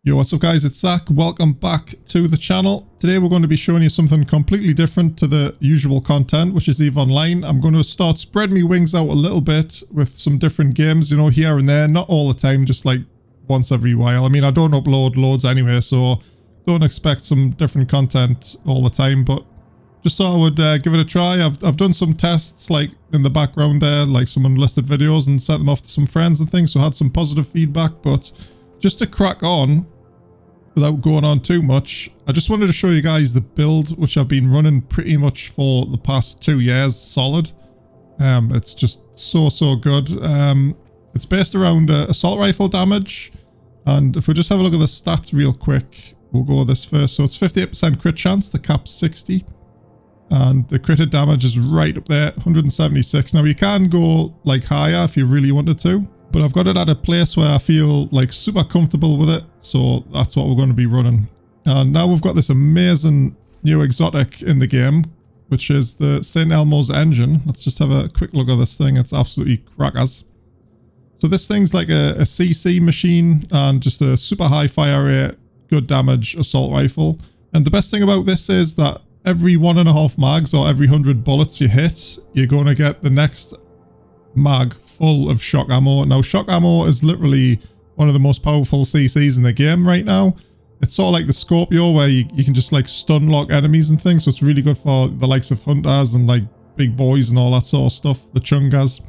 Yo, what's up guys, it's Zach. Welcome back to the channel. Today we're going to be showing you something completely different to the usual content, which is EVE Online. I'm going to start spreading my wings out a little bit with some different games, you know, here and there. Not all the time, just like once every while. I mean, I don't upload loads anyway, so don't expect some different content all the time, but just thought I would give it a try. I've done some tests like in the background there, like some unlisted videos, and sent them off to some friends and things, so I had some positive feedback. But just to crack on, without going on too much, I just wanted to show you guys the build which I've been running pretty much for the past 2 years solid. It's just so good. It's based around assault rifle damage, and if we just have a look at the stats real quick, we'll go with this first. So it's 58% crit chance, the cap's 60, and the critted damage is right up there, 176. Now you can go like higher if you really wanted to, but I've got it at a place where I feel like super comfortable with it, so that's what we're going to be running. And now we've got this amazing new exotic in the game, which is the St. Elmo's engine. Let's just have a quick look at this thing. It's absolutely crackers. So this thing's like a CC machine and just a super high fire rate, good damage assault rifle. And the best thing about this is that every 1.5 mags or every 100 bullets you hit, you're going to get the next mag full of shock ammo. Now shock ammo is literally one of the most powerful CCs in the game right now. It's sort of like the Scorpio where you can just like stun lock enemies and things, so it's really good for the likes of hunters and like big boys and all that sort of stuff, the chungas,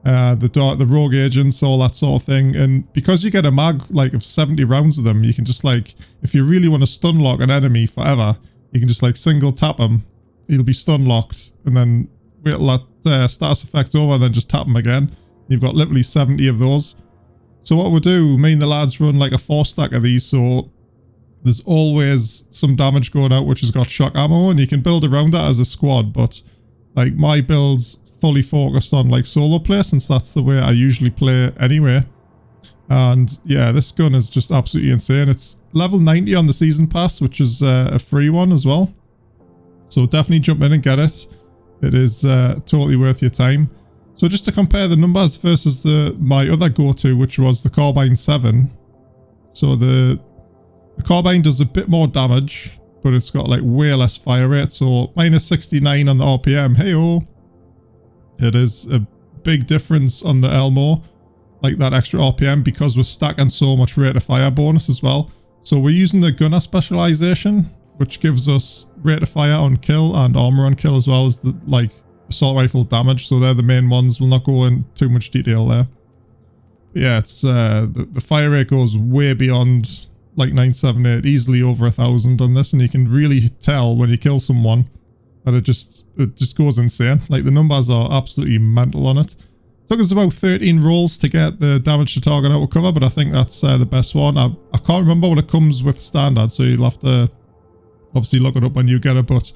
the rogue agents, all that sort of thing. And because you get a mag like of 70 rounds of them, you can just like, if you really want to stun lock an enemy forever, you can just like single tap him, he'll be stun locked, and then wait till that status effect's over and then just tap him again. You've got literally 70 of those. So what we'll do, me and the lads run like a 4-stack of these, so there's always some damage going out which has got shock ammo, and you can build around that as a squad. But like my build's fully focused on like solo play, since that's the way I usually play anyway. And yeah, this gun is just absolutely insane. It's level 90 on the season pass, which is a free one as well, so definitely jump in and get it. It is totally worth your time. So just to compare the numbers versus my other go-to, which was the Carbine 7. So the Carbine does a bit more damage, but it's got like way less fire rate. So minus 69 on the RPM. Hey-oh. It is a big difference on the Elmo, like that extra RPM, because we're stacking so much rate of fire bonus as well. So we're using the gunner specialization, which gives us rate of fire on kill and armor on kill, as well as the like assault rifle damage. So they're the main ones. We'll not go in too much detail there. But yeah, it's the fire rate goes way beyond like 978, easily over 1,000 on this, and you can really tell when you kill someone that it just goes insane. Like the numbers are absolutely mental on it. Took us about 13 rolls to get the damage to target out of cover, but I think that's the best one. I can't remember what it comes with standard, so you'll have to obviously look it up when you get it, but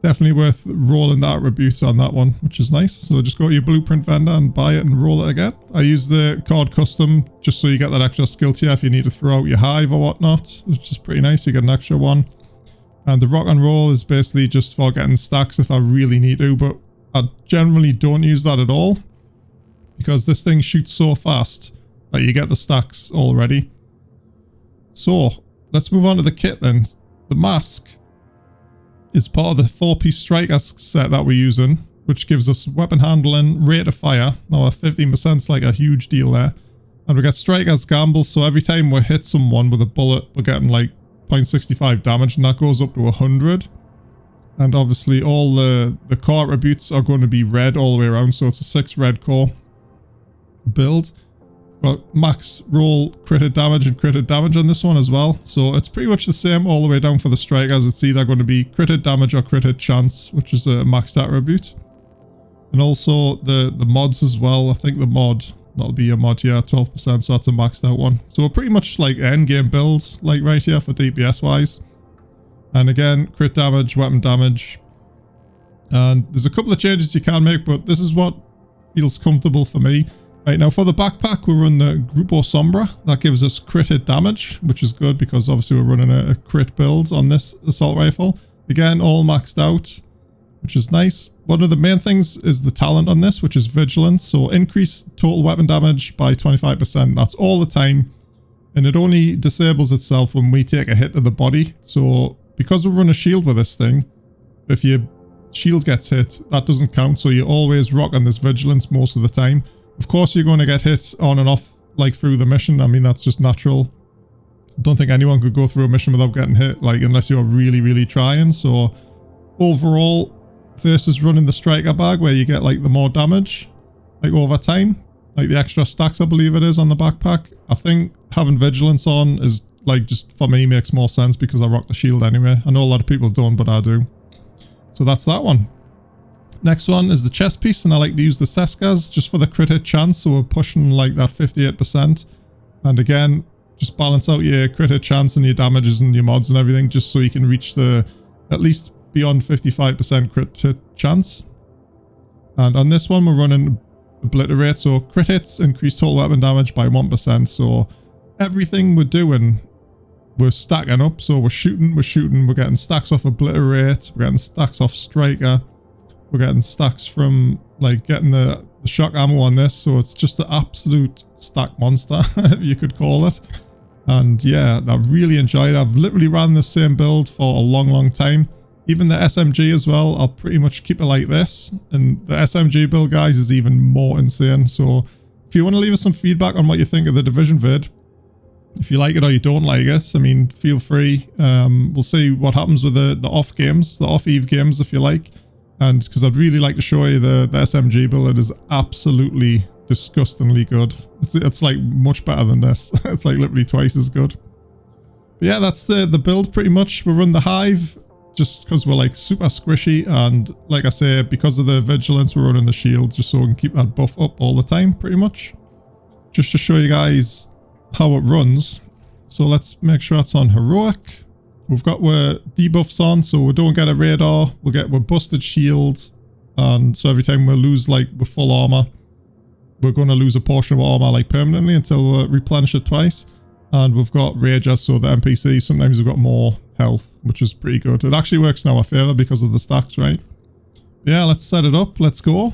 definitely worth rolling the attribute on that one, which is nice. So just go to your blueprint vendor and buy it and roll it again. I use the card custom just so you get that extra skill tier if you need to throw out your hive or whatnot, which is pretty nice. You get an extra one. And the rock and roll is basically just for getting stacks if I really need to, but I generally don't use that at all, because this thing shoots so fast that you get the stacks already. So let's move on to the kit then. The mask is part of the 4-piece striker set that we're using, which gives us weapon handling, rate of fire. Now 15% is like a huge deal there. And we get striker's gamble, so every time we hit someone with a bullet, we're getting like 0.65 damage, and that goes up to 100. And obviously all the core attributes are going to be red all the way around, so it's a 6 red core build. Got max roll critted damage and critted damage on this one as well, so it's pretty much the same all the way down for the strikers. It's either going to be critted damage or critted chance, which is a maxed attribute. And also the mods as well. I think the mod, that'll be a mod, yeah, 12%, so that's a maxed out one. So we're pretty much like end game build, like right here for DPS wise. And again, crit damage, weapon damage, and there's a couple of changes you can make, but this is what feels comfortable for me. Right, now for the backpack, we run the Grupo Sombra. That gives us critted damage, which is good because obviously we're running a crit build on this assault rifle. Again, all maxed out, which is nice. One of the main things is the talent on this, which is vigilance. So increase total weapon damage by 25%. That's all the time. and it only disables itself when we take a hit to the body. So because we run a shield with this thing, if your shield gets hit, that doesn't count. So you're always rocking this vigilance most of the time. Of course, you're going to get hit on and off like through the mission. I mean, that's just natural. I don't think anyone could go through a mission without getting hit, like unless you're really, really trying. So overall, versus running the striker bag where you get like the more damage, like over time, like the extra stacks I believe it is on the backpack, I think having vigilance on is like, just for me, makes more sense because I rock the shield anyway. I know a lot of people don't, but I do. So that's that one. Next one is the chest piece, and I like to use the zaqq just for the crit hit chance, so we're pushing like that 58%. And again, just balance out your crit hit chance and your damages and your mods and everything, just so you can reach the at least beyond 55% crit hit chance. And on this one, we're running obliterate, so crit hits increase total weapon damage by 1%. So everything we're doing, we're stacking up. So we're shooting, we're getting stacks off obliterate, we're getting stacks off striker, we're getting stacks from like getting the shock ammo on this. So it's just the absolute stack monster, if you could call it. And yeah, I really enjoyed it. I've literally ran the same build for a long time. Even the SMG as well, I'll pretty much keep it like this. And the SMG build, guys, is even more insane. So if you want to leave us some feedback on what you think of the Division vid, if you like it or you don't like it, I mean, feel free. We'll see what happens with the off games, the off Eve games, if you like. And because I'd really like to show you the SMG build, it is absolutely disgustingly good. It's like much better than this. It's like literally twice as good. But yeah, that's the build pretty much. We run the hive just because we're like super squishy, and like I say, because of the vigilance, we're running the shield just so we can keep that buff up all the time pretty much. Just to show you guys how it runs. So let's make sure it's on heroic. We've got our debuffs on, so we don't get a radar, we're busted shield, and so every time we lose like with full armor, we're going to lose a portion of our armor like permanently until we replenish it twice. And we've got rager, so the NPC, sometimes we've got more health, which is pretty good. It actually works in our favor because of the stacks, right? Yeah, let's set it up, let's go.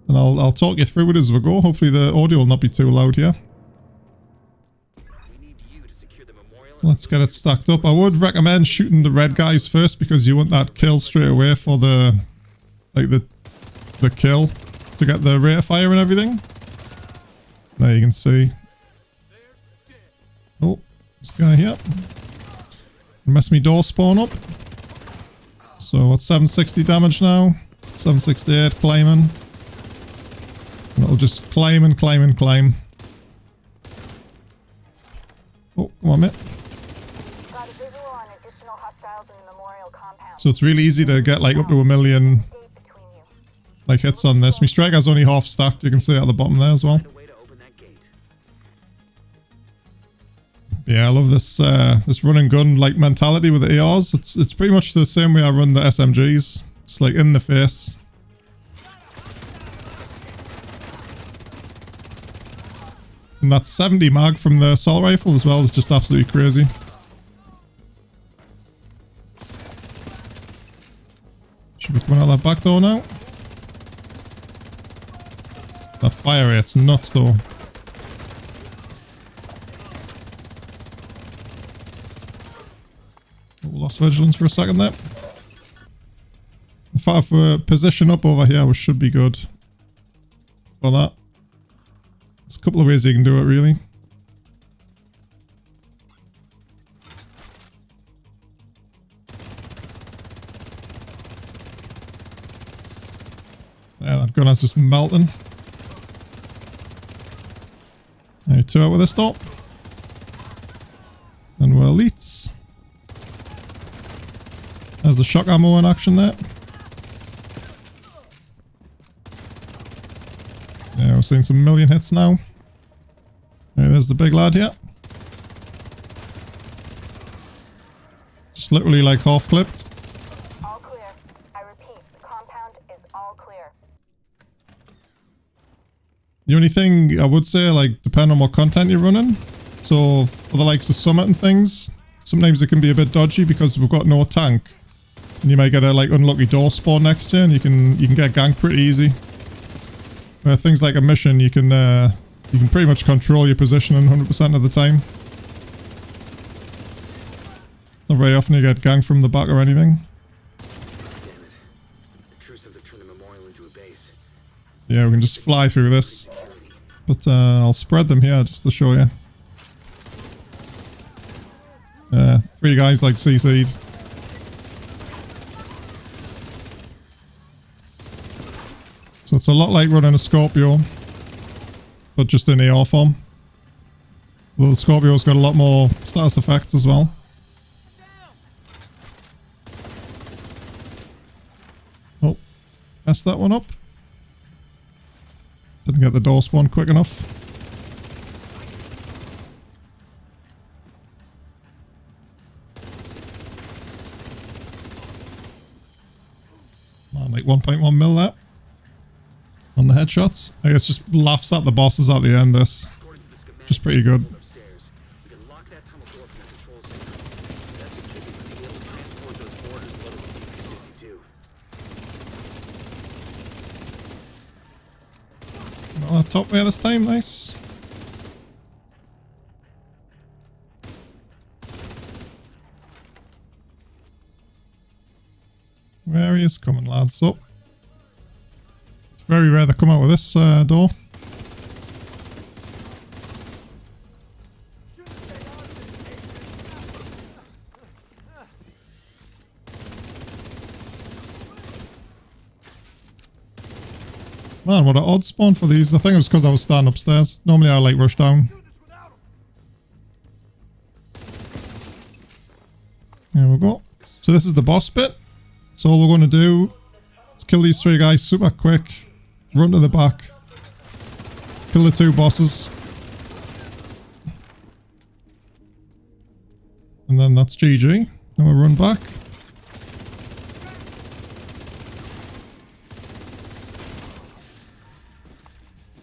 And I'll talk you through it as we go. Hopefully the audio will not be too loud here. Let's get it stacked up. I would recommend shooting the red guys first because you want that kill straight away for the kill to get the rate of fire and everything. There you can see. Oh, this guy here. Mess me door spawn up. So what's 760 damage now? 768 climbing. And it'll just climb and climb and climb. Oh, come on, mate. So it's really easy to get like up to 1 million like hits on this. My striker's only half stacked, you can see at the bottom there as well. Yeah, I love this this run and gun like mentality with the ARs. It's pretty much the same way I run the SMGs. It's like in the face. And that 70 mag from the assault rifle as well is just absolutely crazy. Should be coming out that back door now. That fire rate's nuts though. Oh, lost vigilance for a second there. In fact, if we position up over here, we should be good for that. There's a couple of ways you can do it, really. Yeah, that gun is just melting. Now two out with this door. And we're elites. There's the shock ammo in action there. Yeah, we're seeing some million hits now. Yeah, there's the big lad here. Just literally like half clipped. All clear. I repeat, the compound is all clear. The only thing I would say, like, depending on what content you're running. So, for the likes of Summit and things, sometimes it can be a bit dodgy because we've got no tank. And you might get a, like, unlucky door spawn next to you and you can get ganked pretty easy. Things like a mission, you can pretty much control your positioning 100% of the time. Not very often you get ganked from the back or anything. Damn it. The truces have turned the memorial into a base. Yeah, we can just fly through this. But I'll spread them here just to show you. 3 guys like CC'd. So it's a lot like running a Scorpio, but just in AR form. Although the Scorpio's got a lot more status effects as well. Oh, messed that one up. Didn't get the door spawn quick enough. Man, like 1.1 mil there. On the headshots. I guess just laughs at the bosses at the end, this. Just pretty good. Upstairs. We can lock that tunnel door from the control center. That's what should be able to transport those boarders loaded with P-52. Oh, top way this time, nice. Where he is coming, lads. Up. It's very rare they come out with this door. Man, what an odd spawn for these. I think it was because I was standing upstairs. Normally I like rush down. There we go. So this is the boss bit. So all we're going to do is kill these 3 guys super quick. Run to the back. Kill the 2 bosses. And then that's GG. Then we'll run back.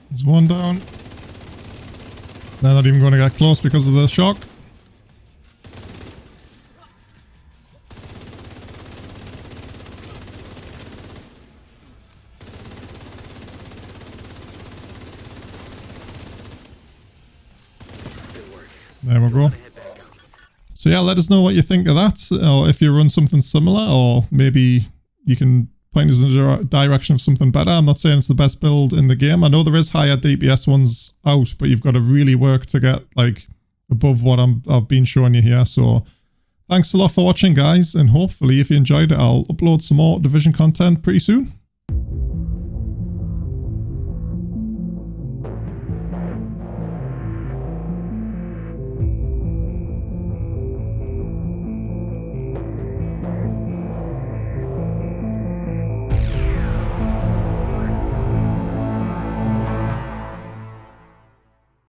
There's 1 down. They're not even going to get close because of the shock. There we go. So yeah, let us know what you think of that, or if you run something similar, or maybe you can point us in the direction of something better. I'm not saying it's the best build in the game. I know there is higher DPS ones out, but you've got to really work to get like above what I've been showing you here. So thanks a lot for watching, guys, and hopefully if you enjoyed it, I'll upload some more Division content pretty soon.